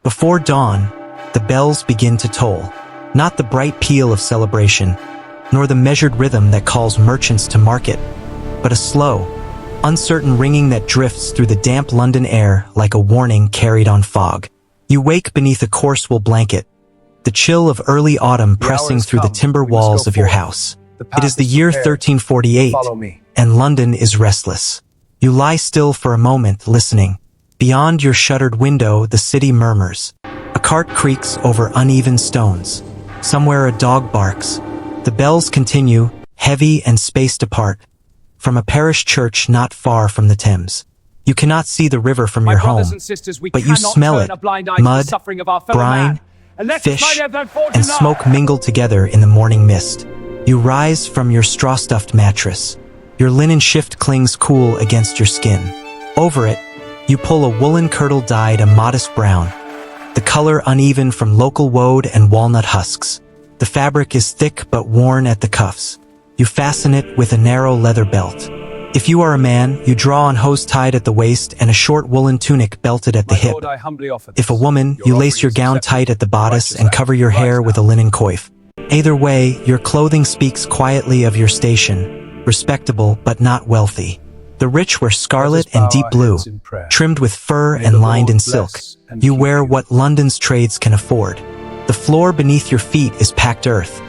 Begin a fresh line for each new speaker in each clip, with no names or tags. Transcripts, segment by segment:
Before dawn, the bells begin to toll, not the bright peal of celebration, nor the measured rhythm that calls merchants to market, but a slow, uncertain ringing that drifts through the damp London air like a warning carried on fog. You wake beneath a coarse wool blanket, the chill of early autumn pressing through the timber walls of your house. It is the year 1348, and London is restless. You lie still for a moment, listening. Beyond your shuttered window, the city murmurs. A cart creaks over uneven stones. Somewhere a dog barks. The bells continue, heavy and spaced apart, from a parish church not far from the Thames. You cannot see the river from your home, but you smell it. Mud, brine, fish, and smoke mingle together in the morning mist. You rise from your straw-stuffed mattress. Your linen shift clings cool against your skin. Over it, you pull a woolen kirtle dyed a modest brown, the color uneven from local woad and walnut husks. The fabric is thick but worn at the cuffs. You fasten it with a narrow leather belt. If you are a man, you draw on hose tied at the waist and a short woolen tunic belted at the hip. If a woman, you lace your gown tight at the bodice and cover your hair with a linen coif. Either way, your clothing speaks quietly of your station, respectable but not wealthy. The rich wear scarlet and deep blue, trimmed with fur and lined in silk. You wear what London's trades can afford. The floor beneath your feet is packed earth,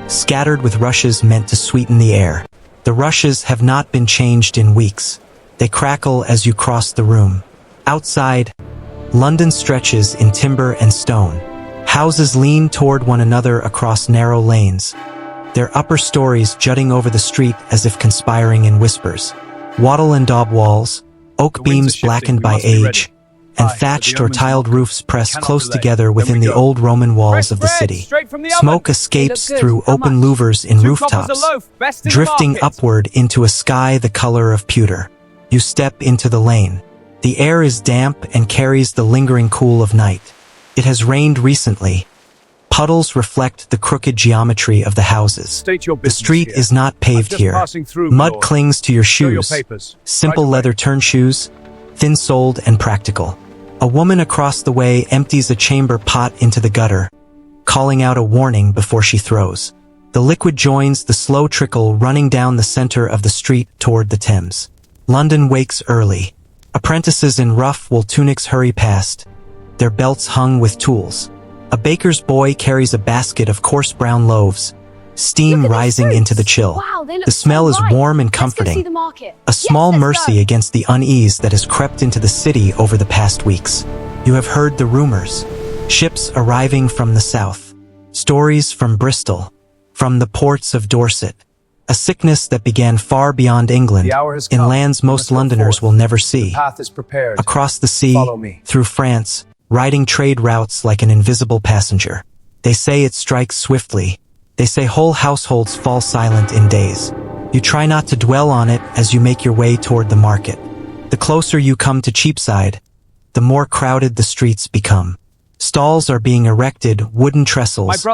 scattered with rushes meant to sweeten the air. The rushes have not been changed in weeks. They crackle as you cross the room. Outside, London stretches in timber and stone. Houses lean toward one another across narrow lanes, their upper stories jutting over the street as if conspiring in whispers. Wattle and daub walls, oak beams blackened by age, and thatched or tiled roofs press close together within the old Roman walls of the city. Smoke escapes through open louvers in rooftops, drifting upward into a sky the color of pewter. You step into the lane. The air is damp and carries the lingering cool of night. It has rained recently. Puddles reflect the crooked geometry of the houses. The street is not paved here. Mud clings to your shoes. Simple leather turn shoes, thin-soled and practical. A woman across the way empties a chamber pot into the gutter, calling out a warning before she throws. The liquid joins the slow trickle running down the center of the street toward the Thames. London wakes early. Apprentices in rough wool tunics hurry past, their belts hung with tools. A baker's boy carries a basket of coarse brown loaves, steam rising into the chill.
Wow,
the smell is warm and comforting, a small mercy against the unease that has crept into the city over the past weeks. You have heard the rumors, ships arriving from the south, stories from Bristol, from the ports of Dorset, a sickness that began far beyond England, in lands most Londoners will never see. Across the sea, through France, riding trade routes like an invisible passenger. They say it strikes swiftly. They say whole households fall silent in days. You try not to dwell on it as you make your way toward the market. The closer you come to Cheapside, the more crowded the streets become. Stalls are being erected, wooden trestles,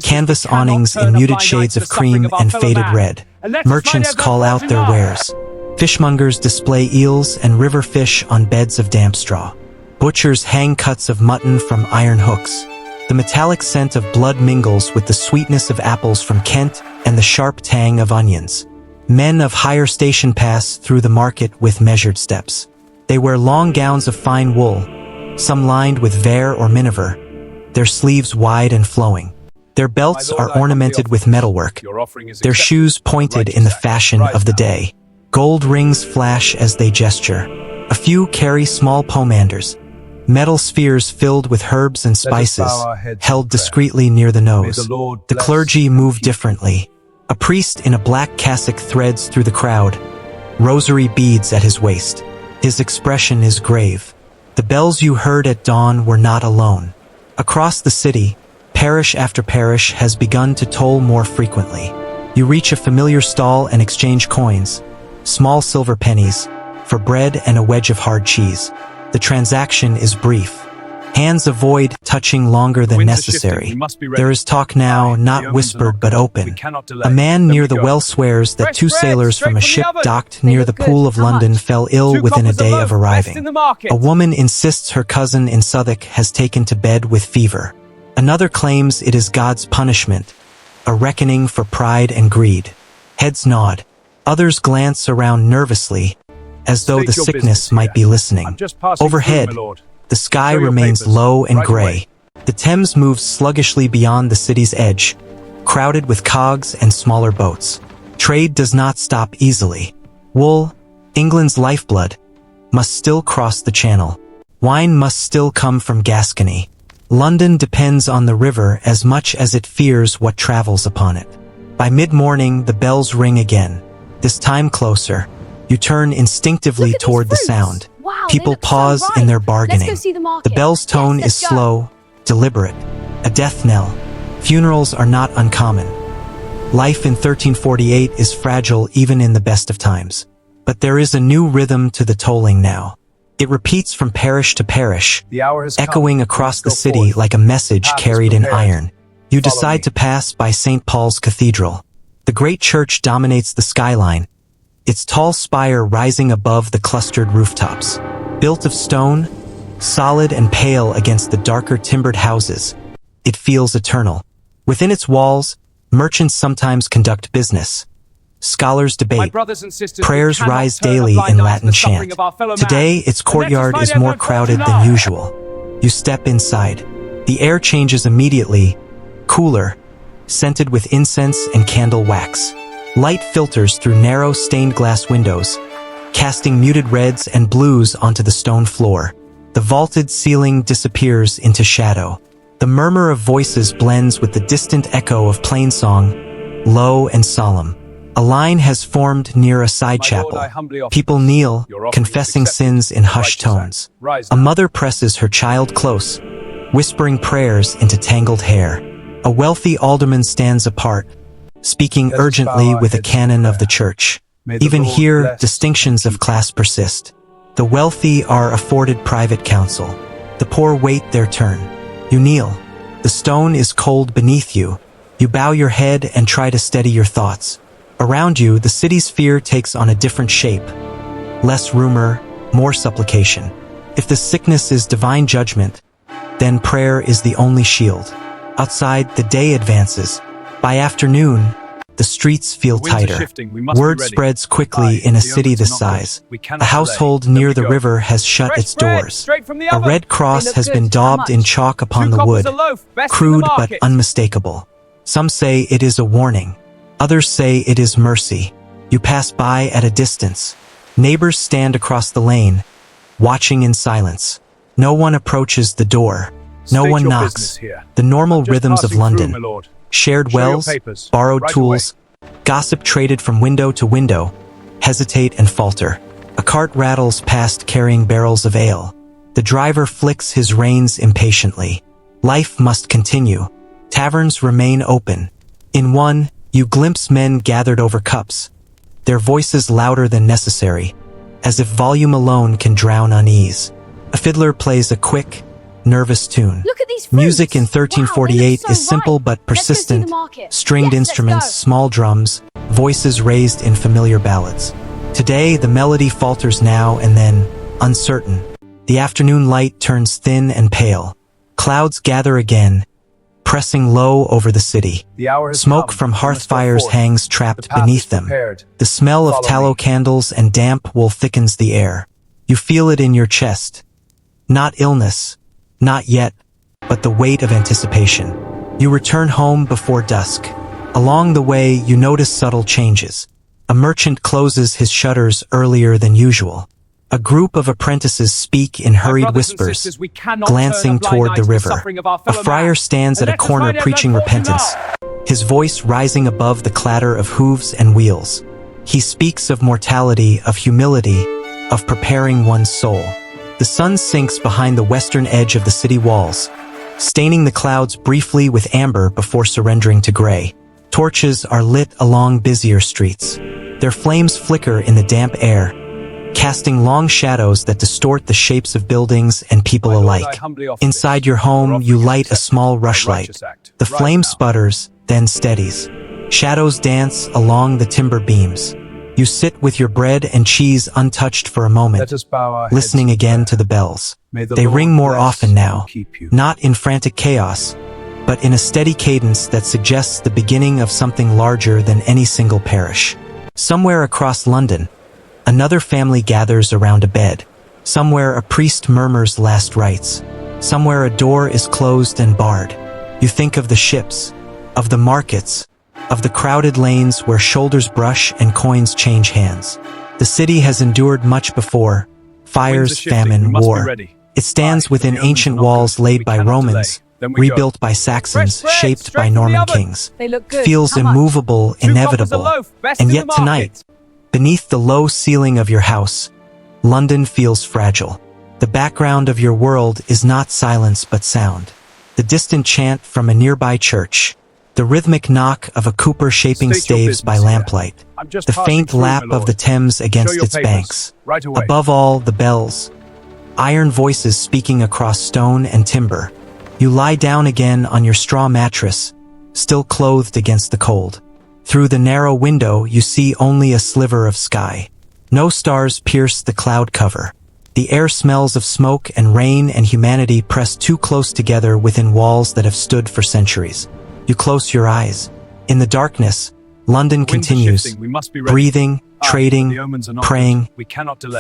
canvas awnings in muted shades of cream and faded red. Merchants call out their wares. Fishmongers display eels and river fish on beds of damp straw. Butchers hang cuts of mutton from iron hooks. The metallic scent of blood mingles with the sweetness of apples from Kent and the sharp tang of onions. Men of higher station pass through the market with measured steps. They wear long gowns of fine wool, some lined with vair or miniver, their sleeves wide and flowing. Their belts are ornamented with metalwork, their shoes pointed in the fashion of the day. Gold rings flash as they gesture. A few carry small pomanders, metal spheres filled with herbs and spices, held discreetly near the nose. The clergy move differently. A priest in a black cassock threads through the crowd, rosary beads at his waist. His expression is grave. The bells you heard at dawn were not alone. Across the city, parish after parish has begun to toll more frequently. You reach a familiar stall and exchange coins, small silver pennies, for bread and a wedge of hard cheese. The transaction is brief. Hands avoid touching longer than necessary. There is talk now, not whispered but open. A man near the well swears that two sailors from a ship docked near the Pool of London fell ill within a day of arriving. A woman insists her cousin in Southwark has taken to bed with fever. Another claims it is God's punishment, a reckoning for pride and greed. Heads nod. Others glance around nervously, as though the sickness might be listening. Overhead, the sky remains low and gray. The Thames moves sluggishly beyond the city's edge, crowded with cogs and smaller boats. Trade does not stop easily. Wool, England's lifeblood, must still cross the channel. Wine must still come from Gascony. London depends on the river as much as it fears what travels upon it. By mid-morning, the bells ring again, this time closer. You turn instinctively toward the sound.
Wow,
People pause in their bargaining. The bell's tone is slow, deliberate, a death knell. Funerals are not uncommon. Life in 1348 is fragile even in the best of times. But there is a new rhythm to the tolling now. It repeats from parish to parish, echoing across the city like a message carried in iron. You decide to pass by St. Paul's Cathedral. The great church dominates the skyline, its tall spire rising above the clustered rooftops. Built of stone, solid and pale against the darker timbered houses, it feels eternal. Within its walls, merchants sometimes conduct business. Scholars debate. Prayers rise daily in Latin chant. Today, its courtyard is more crowded than usual. You step inside. The air changes immediately, cooler, scented with incense and candle wax. Light filters through narrow stained glass windows, casting muted reds and blues onto the stone floor. The vaulted ceiling disappears into shadow. The murmur of voices blends with the distant echo of plainsong, low and solemn. A line has formed near a side chapel. People kneel, confessing sins in hushed tones. A mother presses her child close, whispering prayers into tangled hair. A wealthy alderman stands apart, speaking urgently with a canon of the church. Even here, distinctions of class persist. The wealthy are afforded private counsel. The poor wait their turn. You kneel. The stone is cold beneath you. You bow your head and try to steady your thoughts. Around you, the city's fear takes on a different shape. Less rumor, more supplication. If the sickness is divine judgment, then prayer is the only shield. Outside, the day advances. By afternoon, the streets feel tighter. Word spreads quickly in a city this size. A household near the river has shut its doors. A red cross has been daubed in chalk upon the wood, crude but unmistakable. Some say it is a warning. Others say it is mercy. You pass by at a distance. Neighbors stand across the lane, watching in silence. No one approaches the door. No one knocks. The normal rhythms of London. Shared wells, borrowed tools, gossip traded from window to window, hesitate and falter. A cart rattles past carrying barrels of ale. The driver flicks his reins impatiently. Life must continue. Taverns remain open. In one, you glimpse men gathered over cups, their voices louder than necessary, as if volume alone can drown unease. A fiddler plays a quick, nervous tune.
Look at these fruits.
Music in 1348
Wow,
is simple but persistent. Stringed instruments, small drums, voices raised in familiar ballads. Today, the melody falters now and then, uncertain. The afternoon light turns thin and pale. Clouds gather again, pressing low over the city. Smoke from hearth fires hangs trapped beneath them. The smell of tallow candles and damp wool thickens the air. You feel it in your chest. Not illness, not yet, but the weight of anticipation. You return home before dusk. Along the way, you notice subtle changes. A merchant closes his shutters earlier than usual. A group of apprentices speak in hurried whispers, glancing toward the river. A friar stands at a corner preaching repentance, his voice rising above the clatter of hooves and wheels. He speaks of mortality, of humility, of preparing one's soul. The sun sinks behind the western edge of the city walls, staining the clouds briefly with amber before surrendering to gray. Torches are lit along busier streets. Their flames flicker in the damp air, casting long shadows that distort the shapes of buildings and people alike. Inside your home, you light a small rushlight. The flame sputters, then steadies. Shadows dance along the timber beams. You sit with your bread and cheese untouched for a moment, listening again to the bells. They ring more often now, not in frantic chaos, but in a steady cadence that suggests the beginning of something larger than any single parish. Somewhere across London, another family gathers around a bed. Somewhere a priest murmurs last rites. Somewhere a door is closed and barred. You think of the ships, of the markets, of the crowded lanes where shoulders brush and coins change hands. The city has endured much before: fires, famine, war. It stands within ancient walls laid by Romans, rebuilt by Saxons, shaped by Norman kings. It feels immovable, inevitable. And yet tonight, beneath the low ceiling of your house, London feels fragile. The background of your world is not silence but sound. The distant chant from a nearby church, the rhythmic knock of a cooper shaping staves by lamplight, the faint lap of the Thames against its banks. Above all, the bells, iron voices speaking across stone and timber. You lie down again on your straw mattress, still clothed against the cold. Through the narrow window, you see only a sliver of sky. No stars pierce the cloud cover. The air smells of smoke and rain, and humanity pressed too close together within walls that have stood for centuries. You close your eyes. In the darkness, London continues, breathing, trading, praying,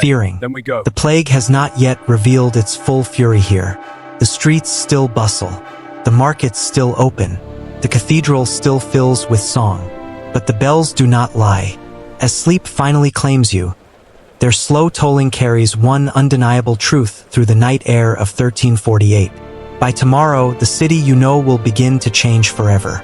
fearing. The plague has not yet revealed its full fury here. The streets still bustle. The markets still open. The cathedral still fills with song. But the bells do not lie. As sleep finally claims you, their slow tolling carries one undeniable truth through the night air of 1348. By tomorrow, the city you know will begin to change forever.